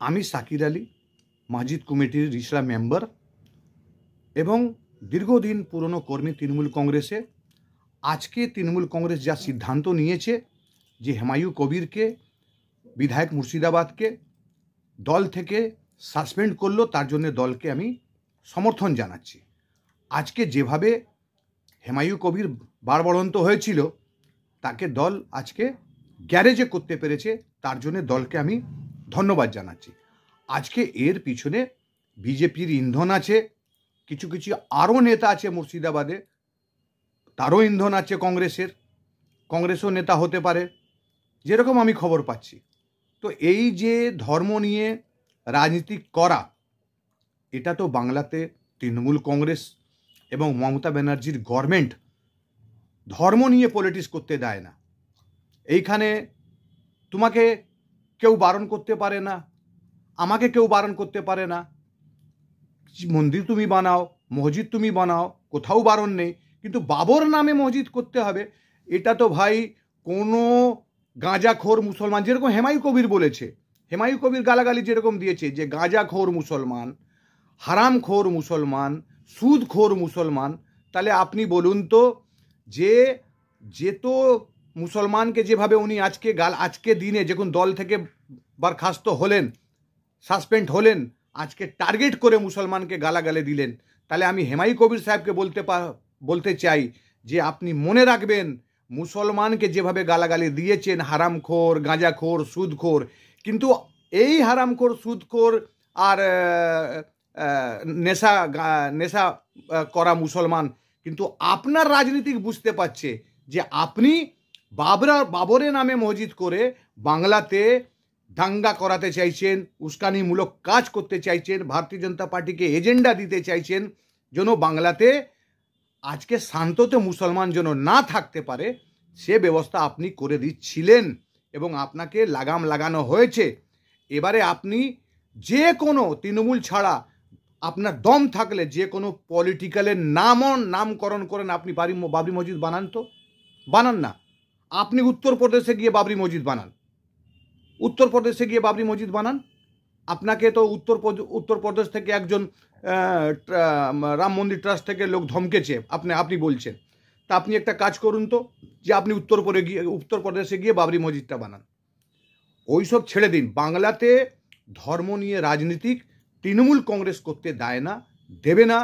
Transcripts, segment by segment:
আমি সাকির আলী, মসজিদ কমিটির রিসরা মেম্বার এবং দীর্ঘদিন পুরনো কর্মী তৃণমূল কংগ্রেসে। আজকে তৃণমূল কংগ্রেস যা সিদ্ধান্ত নিয়েছে যে হুমায়ুন কবিরকে, বিধায়ক মুর্শিদাবাদকে দল থেকে সাসপেন্ড করলো, তার জন্য দলকে আমি সমর্থন জানাচ্ছি। আজকে যেভাবে হুমায়ুন কবির বাড়বড়ন্ত হয়েছিল, তাকে দল আজকে গ্যারেজে করতে পেরেছে, তার জন্য দলকে আমি ধন্যবাদ জানাচ্ছি। আজকে এর পিছনে বিজেপির ইন্ধন আছে, কিছু কিছু আরও নেতা আছে মুর্শিদাবাদে, তারও ইন্ধন আছে কংগ্রেসও নেতা হতে পারে, যেরকম আমি খবর পাচ্ছি। তো এই যে ধর্ম নিয়ে রাজনীতি করা, এটা তো বাংলাতে তৃণমূল কংগ্রেস এবং মমতা ব্যানার্জির গভর্নমেন্ট ধর্ম নিয়ে পলিটিক্স করতে দেয় না। এইখানে তোমাকে কেউ বারণ করতে পারে না, আমাকে কেউ বারণ করতে পারে না। মন্দির তুমি বানাও, মসজিদ তুমি বানাও, কোথাও বারণ নেই, কিন্তু বাবর নামে মসজিদ করতে হবে, এটা তো ভাই কোনো গাঁজাখোর মুসলমান, যেরকম হুমায়ুন কবির বলেছে, হুমায়ুন কবির গালাগালি যেরকম দিয়েছে যে গাঁজাখোর মুসলমান, হারামখোর মুসলমান, সুদখোর মুসলমান, তাহলে আপনি বলুন তো যে তো মুসলমানকে যেভাবে উনি আজকে দিনে যখন দল থেকে বরখাস্ত হলেন, সাসপেন্ড হলেন, আজকে টার্গেট করে মুসলমানকে গালাগালি দিলেন, তাহলে আমি হুমায়ুন কবির সাহেবকে বলতে চাই যে আপনি মনে রাখবেন, মুসলমানকে যেভাবে গালাগালি দিয়েছেন হারামখোর, গাঁজাখোর, সুদখোর, কিন্তু এই হারামখোর, সুদখোর আর নেশা করা মুসলমান কিন্তু আপনার রাজনীতিক বুঝতে পারছে যে আপনি বাবরের নামে মসজিদ করে বাংলাতে দাঙ্গা করাতে চাইছেন, উস্কানিমূলক কাজ করতে চাইছেন, ভারতীয় জনতা পার্টিকে এজেন্ডা দিতে চাইছেন, যেন বাংলাতে আজকে শান্ততে মুসলমান যেন না থাকতে পারে, সে ব্যবস্থা আপনি করে দিচ্ছিলেন এবং আপনাকে লাগাম লাগানো হয়েছে। এবারে আপনি যে কোনো তৃণমূল ছাড়া আপনার দম থাকলে যে কোনো পলিটিক্যালের নামকরণ করেন, আপনি বাবরি মসজিদ বানান, তো বানান না। আপনি উত্তরপ্রদেশে গিয়ে বাবরি মসজিদ বানান, আপনাকে তো উত্তরপ্রদেশ থেকে একজন রাম মন্দির ট্রাস্ট থেকে লোক ধমকেছে, আপনি বলছেন, তা আপনি একটা কাজ করুন তো, যে আপনি উত্তরপ্রদেশে গিয়ে বাবরি মসজিদটা বানান। ওইসব ছেড়ে দিন। বাংলাতে ধর্ম নিয়ে রাজনীতিক তৃণমূল কংগ্রেস করতে দেয় না, দেবে না।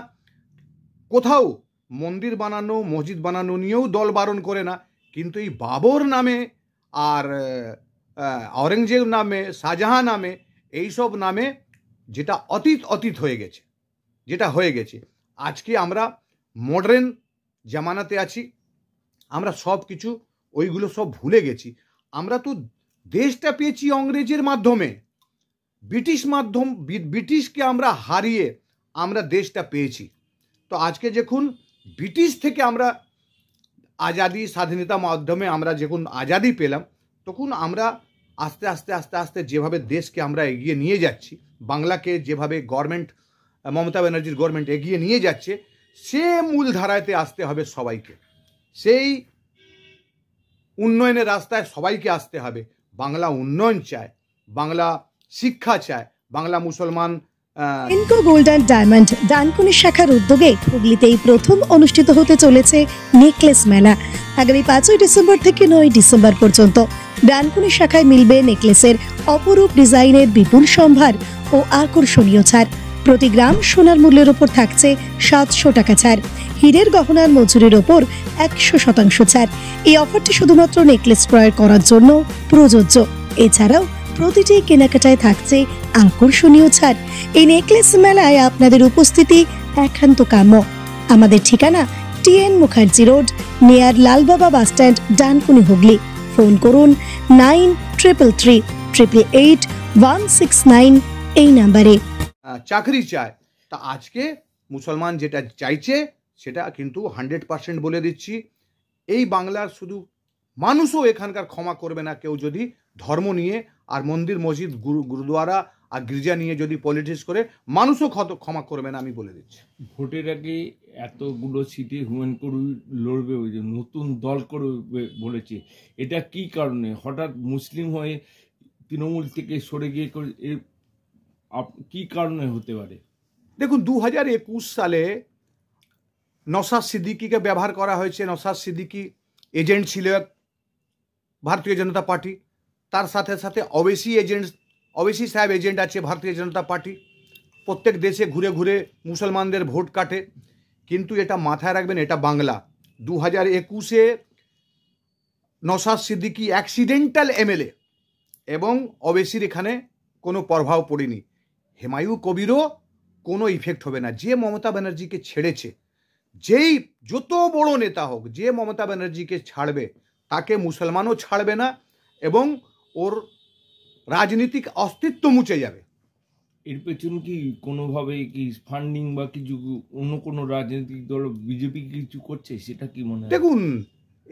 কোথাও মন্দির বানানো, মসজিদ বানানো নিয়েও দল বারণ করে না, কিন্তু এই বাবর নামে আর আওরঙ্গজেব নামে, শাহজাহান নামে, এইসব নামে যেটা অতীত হয়ে গেছে, আজকে আমরা মডার্ন জামানাতে আছি, আমরা সব কিছু ওইগুলো সব ভুলে গেছি। আমরা তো দেশটা পেয়েছি ইংরেজের মাধ্যমে, ব্রিটিশকে আমরা হারিয়ে আমরা দেশটা পেয়েছি। তো আজকে যখন ব্রিটিশ থেকে আমরা স্বাধীনতা মাধ্যমে আমরা যখন আজাদি পেলাম, তখন আমরা আস্তে আস্তে যেভাবে দেশকে আমরা এগিয়ে নিয়ে যাচ্ছি, বাংলাকে যেভাবে গভর্নমেন্ট, মমতা ব্যানার্জির গভর্নমেন্ট এগিয়ে নিয়ে যাচ্ছে, সে মূল ধারাতে আসতে হবে সবাইকে, সেই উন্নয়নের রাস্তায় সবাইকে আসতে হবে। বাংলা উন্নয়ন চায়, বাংলা শিক্ষা চায়, বাংলা মুসলমান। Enco gold and diamond Dankuni শাখার উদ্যোগে হুগলিতেই প্রথম অনুষ্ঠিত হতে চলেছে নেকলেস মেলা। আগামী 5ই ডিসেম্বর থেকে 9ই ডিসেম্বর পর্যন্ত ডানকুনি শাখায় মিলবে নেকলেসের অপরূপ ডিজাইনের বিপুল সম্ভার ও আকর্ষণীয় ছাড়। প্রতি গ্রাম সোনার মূল্যের ওপর থাকছে 700 টাকা ছাড়, হীরের গহনার মজুরির ওপর 100% ছাড়। এই অফারটি শুধুমাত্র নেকলেস ক্রয় করার জন্য প্রযোজ্য। এছাড়াও প্রতিটি কেনাকাটায় থাকছে আকর্ষণীয় ছাড়। এই নেকলেস মেলায় আপনাদের উপস্থিতি একান্ত কাম্য। আমাদের ঠিকানা TN Mukherjee road, near Lalbaba bus stand, Dankuni, Hooghly. Phone করুন 93888169 এই নাম্বারে। চাকরি চায়, তা আজকে মুসলমান যেটা চাইছে সেটা কিন্তু 100% বলে দিচ্ছি, এই বাংলার শুধু মানুষও এখানকার ক্ষমা করবে না কেউ যদি ধর্ম নিয়ে আর মন্দির, মসজিদ, গুরুদ্বারা আর গির্জা নিয়ে যদি পলিটিক্স করে, মানুষও ক্ষমা করবে না, আমি বলে দিচ্ছি। ভোটের আগে এতগুলো সিটে হুমায়ুন কবির লড়বে, ওই যে নতুন দল করবে বলেছে, এটা কি কারণে হঠাৎ মুসলিম হয়ে তৃণমূল থেকে সরে গিয়ে কি কারণে হতে পারে? দেখুন, 2021 সালে নওশাদ সিদ্দিকীকে ব্যবহার করা হয়েছে। নওশাদ সিদ্দিকী এজেন্ট ছিল ভারতীয় জনতা পার্টি, তার সাথে সাথে ওবেসি সাহেব এজেন্ট আছে ভারতীয় জনতা পার্টি। প্রত্যেক দেশে ঘুরে ঘুরে মুসলমানদের ভোট কাটে। কিন্তু এটা মাথায় রাখবেন, এটা বাংলা। 2021-এ নওশাদ সিদ্দিকী অ্যাক্সিডেন্টাল এমএলএ এবং ওবেসির এখানে কোনো প্রভাব পড়েনি। হুমায়ুন কবিরও কোনো ইফেক্ট হবে না। যে মমতা ব্যানার্জিকে ছেড়েছে, যেই যত বড় নেতা হোক, যে মমতা ব্যানার্জিকে ছাড়বে তাকে মুসলমানও ছাড়বে না এবং ওর রাজনীতিক অস্তিত্ব মুছে যাবে। এর পেছনে কি কোনোভাবে কি ফান্ডিং বা কিছু অন্য কোনো রাজনৈতিক দল, বিজেপি কিছু করছে, সেটা কি মনে হয়? দেখুন,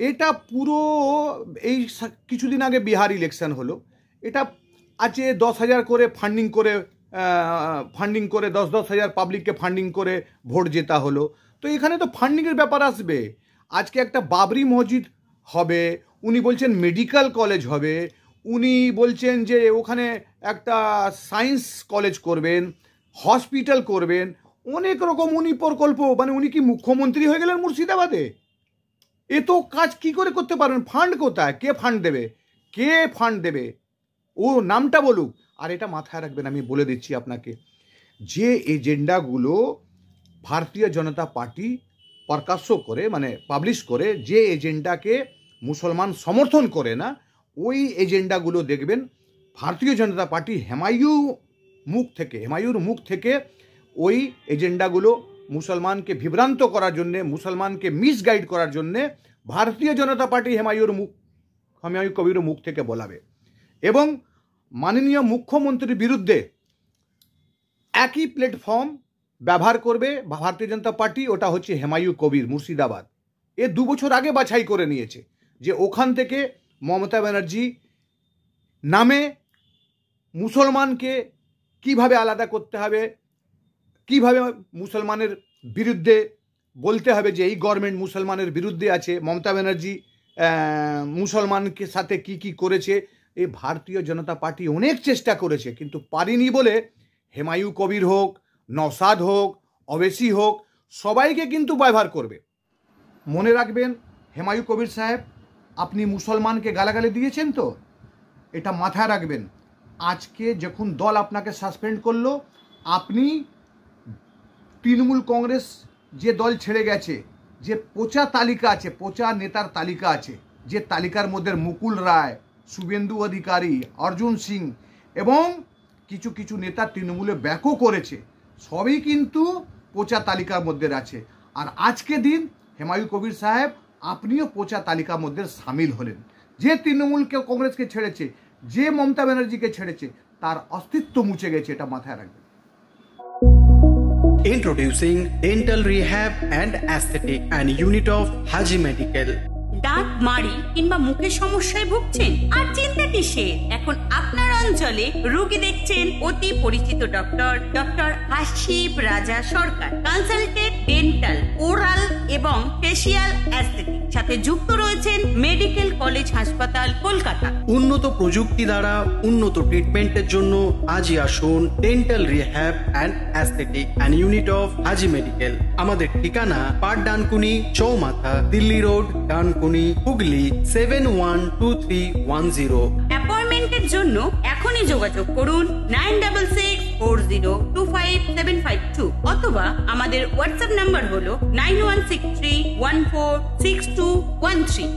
এটা পুরো এই কিছুদিন আগে বিহার ইলেকশন হলো, এটা আছে 10,000 করে ফান্ডিং করে 10,000 পাবলিককে ফান্ডিং করে ভোট জেতা হলো। তো এখানে তো ফান্ডিংয়ের ব্যাপার আসবে। আজকে একটা বাবরি মসজিদ হবে, উনি বলছেন মেডিকেল কলেজ হবে, উনি বলছেন যে ওখানে একটা সায়েন্স কলেজ করবেন, হসপিটাল করবেন, অনেক রকম উনি প্রকল্প, মানে উনি কি মুখ্যমন্ত্রী হয়ে গেলেন মুর্শিদাবাদে? এ তো কাজ কি করে করতে পারবেন? ফান্ড কোথায়? কে ফান্ড দেবে? ও নামটা বলুক। আর এটা মাথায় রাখবেন, আমি বলে দিচ্ছি আপনাকে, যে এজেন্ডাগুলো ভারতীয় জনতা পার্টি প্রকাশ্য করে, মানে পাবলিশ করে, যে এজেন্ডাকে মুসলমান সমর্থন করে না, ওই এজেন্ডাগুলো দেখবেন ভারতীয় জনতা পার্টি হুমায়ুর মুখ থেকে ওই এজেন্ডাগুলো মুসলমানকে বিভ্রান্ত করার জন্যে, মুসলমানকে মিসগাইড করার জন্যে ভারতীয় জনতা পার্টি হুমায়ুন কবির মুখ থেকে বলাবে। এবং মাননীয় মুখ্যমন্ত্রীর বিরুদ্ধে একই প্ল্যাটফর্ম ব্যবহার করবে ভারতীয় জনতা পার্টি, ওটা হচ্ছে হুমায়ুন কবির মুর্শিদাবাদ। 2 বছর আগে বাছাই করে নিয়েছে যে ওখান থেকে মমতা ব্যানার্জি নামে মুসলমানকে কিভাবে আলাদা করতে হবে, কিভাবে মুসলমানের বিরুদ্ধে বলতে হবে যে এই গভর্নমেন্ট মুসলমানের বিরুদ্ধে আছে, মমতা ব্যানার্জি মুসলমানকে সাথে কি করেছে। এই ভারতীয় জনতা পার্টি অনেক চেষ্টা করেছে, কিন্তু পারিনি বলে হুমায়ুন কবির হোক, নওশাদ হোক, ওবেসি হোক, সবাইকে কিন্তু ব্যবহার করবে। মনে রাখবেন, হুমায়ুন কবির সাহেব, আপনি মুসলমানকে গালাগালি দিয়েছেন তো, এটা মাথায় রাখবেন। আজকে যখন দল আপনাকে সাসপেন্ড করলো, আপনি তৃণমূল কংগ্রেস যে দল ছেড়ে গেছে, যে পচা তালিকা আছে, পচা নেতার তালিকা আছে, যে তালিকার মধ্যে মুকুল রায়, শুভেন্দু অধিকারী, অর্জুন সিং এবং কিছু নেতা তৃণমূলে ব্যাকও করেছে, সবই কিন্তু পচা তালিকার মধ্যে আছে। আর আজকে দিন হুমায়ুন কবির সাহেব, আপনিও পচা তালিকার মধ্যে সামিল হলেন। যে তৃণমূলকে কংগ্রেসকে ছেড়েছে, যে মমতা ব্যানার্জিকে ছেড়েছে, তার অস্তিত্ব মুছে গেছে, এটা মাথায় রাখবেন। Introducing Dental Rehab and Aesthetic and Unit of Haji Medical. দাঁত মাড়ি কিংবা মুখের সমস্যায় ভুগছেন? আর চিন্তা কিসের? এখন আপনার অঞ্চলে রোগী দেখছেন অতি পরিচিত ডক্টর হাসিব রাজা সরকার। কনসালটেন্ট ডেন্টাল, ওরাল এবং ফেসিয়াল অ্যাস্থেটিক, সাথে যুক্ত রয়েছেন মেডিকেল কলেজ হাসপাতাল, কলকাতা। উন্নত প্রযুক্তি দ্বারা উন্নত ট্রিটমেন্টের জন্য আজই আসুন dental rehab and aesthetic and unit of Haji medical. আমাদের ঠিকানা পাট ডানকুনি চৌমাথা, দিল্লি রোড, ডানকুনি, হুগলি 712310। অ্যাপয়েন্টমেন্টের জন্য এখনই যোগাযোগ করুন 9640255752 অথবা আমাদের হোয়াটসঅ্যাপ নাম্বার হলো 9163146213।